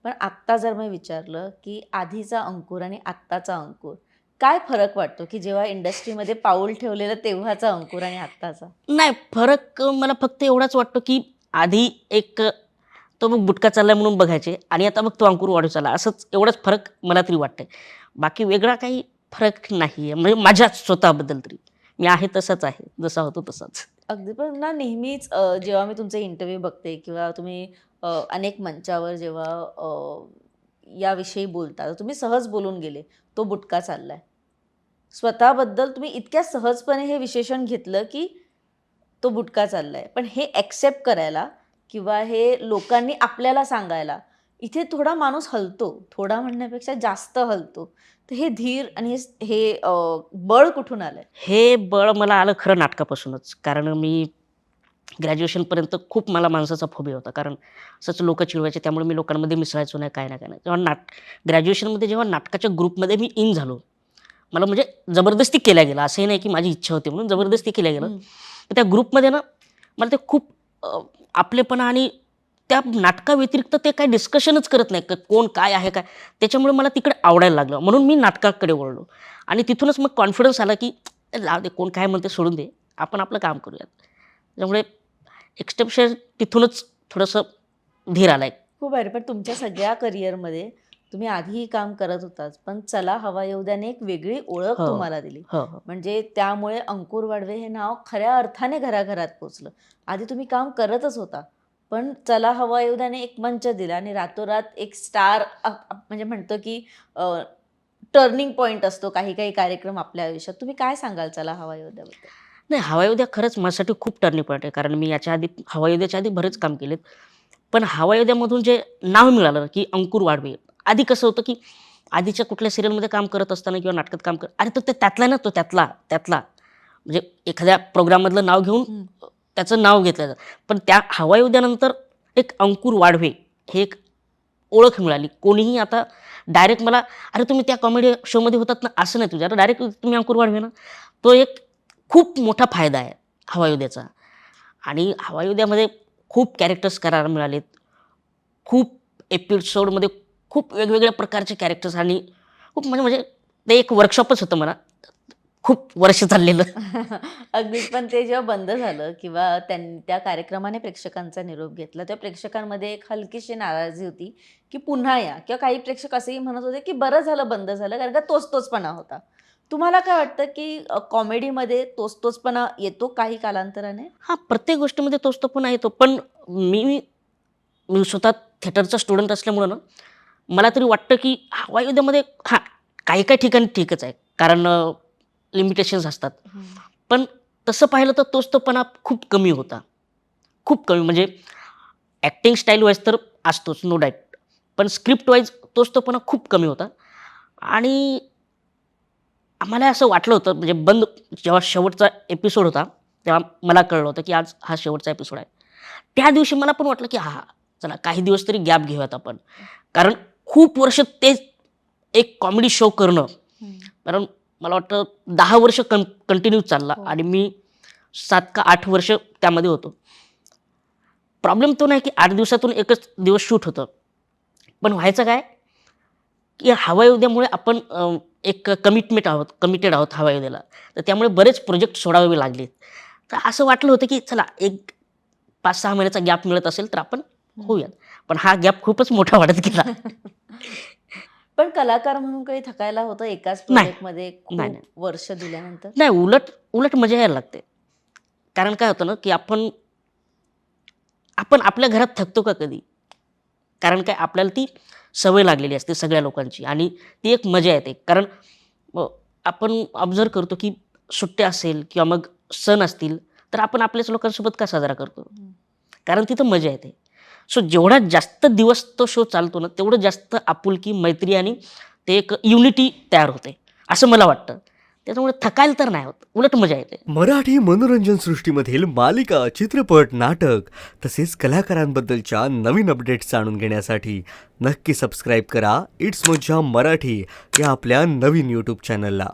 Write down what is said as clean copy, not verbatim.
पण आत्ता जर मी विचारलं, की आधीचा अंकुर आणि आत्ताचा अंकुर, काय फरक वाटतो, की जेव्हा इंडस्ट्रीमध्ये पाऊल ठेवलेलं तेव्हाचा अंकुर आणि आत्ताचा? नाही फरक मला फक्त एवढाच वाटतो, की आधी तो मग बुटका चाललाय म्हणून बघायचे आणि आता मग तो अंकुर वाढू चालला. असंच एवढाच फरक मला तरी वाटतंय. बाकी वेगळा काही फरक नाहीये. म्हणजे माझ्या स्वतःबद्दल तरी. मी आहे तसाच आहे. जसा होतो तसाच. अगदी पण ना नेहमीच जेव्हा मी तुमचे इंटरव्ह्यू बघते किंवा तुम्ही अनेक मंचावर जेव्हा याविषयी बोलता, तर तुम्ही सहज बोलून गेले, तो बुटका चाललाय. स्वतःबद्दल तुम्ही इतक्या सहजपणे हे विशेषण घेतलं, की तो बुटका चाललाय. पण हे एक्सेप्ट करायला किंवा हे लोकांनी आपल्याला सांगायला, इथे थोडा माणूस हलतो. थोडा म्हणण्यापेक्षा जास्त हलतो. तर हे धीर आणि हे बळ कुठून आलंय? हे बळ मला आलं खरं नाटकापासूनच. कारण मी ग्रॅज्युएशनपर्यंत खूप मला माणसाचा फोबिया होता. कारण असंच लोकं चिडवायचे त्यामुळे मी लोकांमध्ये मिसळायचो नाही, काय नाही, काय नाही. ग्रॅज्युएशनमध्ये जेव्हा नाटकाच्या ग्रुपमध्ये मी इन झालो, मला म्हणजे जबरदस्ती केल्या गेलं. असंही नाही की माझी इच्छा होती म्हणून हं, जबरदस्ती केल्या गेलं. हं. तर त्या ग्रुपमध्ये ना मला ते खूप आपलेपणा आणि त्या नाटकाव्यतिरिक्त ते काही डिस्कशनच करत नाही की कोण काय आहे काय. त्याच्यामुळे मला तिकडे आवडायला लागलं. म्हणून मी नाटकाकडे वळलो आणि तिथूनच मग कॉन्फिडन्स आला की जाऊ दे कोण काय म्हणते सोडून दे. आपण आपलं काम करूयात. त्यामुळे एक्स्टेप्शन तिथूनच थोडंसं धीर आलाय. खूप भारी. पण तुमच्या सगळ्या करिअरमध्ये तुम्ही आधीही काम करत होताच. पण चला हवा येऊ द्याने एक वेगळी ओळख हो. तुम्हाला दिली. हो, हो. म्हणजे त्यामुळे अंकुर वाडवे हे नाव खऱ्या अर्थाने घराघरात पोचलं. आधी तुम्ही काम करतच होता. पण चला हवा येऊ द्याने एक मंच दिला आणि रातोरात एक स्टार म्हणजे म्हणतो की टर्निंग पॉइंट असतो काही काही कार्यक्रम आपल्या आयुष्यात. तुम्ही काय सांगाल चला हवा येऊ द्याबद्दल? नाही हवा येऊ द्या खरंच माझ्यासाठी खूप टर्निंग पॉईंट आहे. कारण मी याच्या आधी हवा येऊ द्याच्या आधी बरेच काम केलेत. पण हवा येऊ द्यामधून जे नाव मिळालं की अंकुर वाढवे. आधी कसं होतं की आधीच्या कुठल्या सीरियलमध्ये काम करत असताना किंवा नाटकात काम करत अरे तो ते त्यातला ना तो त्यातला. म्हणजे एखाद्या प्रोग्राममधलं नाव घेऊन हं. त्याचं नाव घेतलं जातं. पण त्या हवा येऊ द्यानंतर एक अंकुर वाढवे हे एक ओळख मिळाली. कोणीही आता डायरेक्ट मला "अरे तुम्ही त्या कॉमेडी शोमध्ये होतात ना" असं नाही तुझ्या डायरेक्ट तुम्ही अंकुर वाढवे ना. तो एक खूप मोठा फायदा आहे हवा येऊ द्याचा. आणि हवा येऊ द्यामध्ये खूप कॅरेक्टर्स करायला मिळालेत. खूप एपिसोडमध्ये खूप वेगवेगळ्या प्रकारचे कॅरेक्टर्स आणि खूप म्हणजे म्हणजे ते एक वर्कशॉपच होतं म्हणा. खूप वर्ष चाललेलं. अगदीच. पण ते जेव्हा बंद झालं किंवा त्या कार्यक्रमाने प्रेक्षकांचा निरोप घेतला, तेव्हा प्रेक्षकांमध्ये एक हलकीशी नाराजी होती, की पुन्हा या किंवा काही प्रेक्षक असेही म्हणत होते, की बरं झालं बंद झालं कारण का तोच-तोचपणा होता. तुम्हाला काय वाटतं, की कॉमेडीमध्ये तोच-तोचपणा येतो काही कालांतराने? हां, प्रत्येक गोष्टीमध्ये तोच तो पण येतो. पण मी मी स्वतः थिएटरचा स्टुडंट असल्यामुळं ना, मला तरी वाटतं की हवा येऊ द्यामध्ये हां, काही-काही ठिकाणी ठीकच आहे. कारण लिमिटेशन्स असतात. हं. पण तसं पाहिलं तर तोच तोपणा खूप कमी होता. खूप कमी म्हणजे ॲक्टिंग स्टाईल वाईज तर असतोच नो डाऊट. पण स्क्रिप्ट वाईज तोच तोपणा खूप कमी होता. आणि आम्हाला असं वाटलं होतं म्हणजे जेव्हा शेवटचा एपिसोड होता, तेव्हा मला कळलं होतं की आज हा शेवटचा एपिसोड आहे. त्या दिवशी मला पण वाटलं की हां, चला काही दिवस तरी गॅप घेऊयात आपण. कारण खूप वर्ष तेच एक कॉमेडी शो करणं, हं. कारण मला वाटतं 10 वर्ष कंटिन्यू चालला हो. आणि मी 7 का 8 वर्ष त्यामध्ये होतो. प्रॉब्लेम तो नाही की 8 दिवसातून एकच दिवस शूट होतं. पण व्हायचं काय, की हवा येऊ द्यामुळे आपण एक कमिटेड आहोत हवा येऊ द्याला. तर त्यामुळे बरेच प्रोजेक्ट सोडावे लागले. तर असं वाटलं होतं की चला एक 5-6 महिन्याचा गॅप मिळत असेल तर आपण हं. होऊयात. पण हा गॅप खूपच मोठा वाढत गेला. पण कलाकार म्हणून काही थकायला होतं एकाच नाही. प्रोजेक्टमध्ये नाही, खूप नाही. वर्ष दिल्यानंतर? नाही उलट उलट मजा यायला लागते. कारण काय होतं ना, की आपण आपण आपल्या घरात थकतो का कधी? कारण काय आपल्याला ती सवय लागलेली असते सगळ्या लोकांची आणि ती एक मजा येते. कारण अ, आपण ऑब्झर्व्ह करतो, की सुट्ट्या असेल किंवा मग सण असतील, तर आपण आपल्याच लोकांसोबत का साजरा करतो? हं. कारण तिथं मजा येते. सो जेवढा जास्त दिवस तो शो चालतो ना, तेवढं जास्त आपुलकी, मैत्री आणि ते एक युनिटी तयार होते, असं मला वाटतं. त्याच्यामुळे थकायला तर नाही होत, उलट मजा येते. मराठी मनोरंजन सृष्टीमधील मालिका, चित्रपट, नाटक तसेच कलाकारांबद्दलच्या नवीन अपडेट्स जाणून घेण्यासाठी नक्की सबस्क्राईब करा इट्स मज्जा मराठी या आपल्या नवीन यूट्यूब चॅनलला.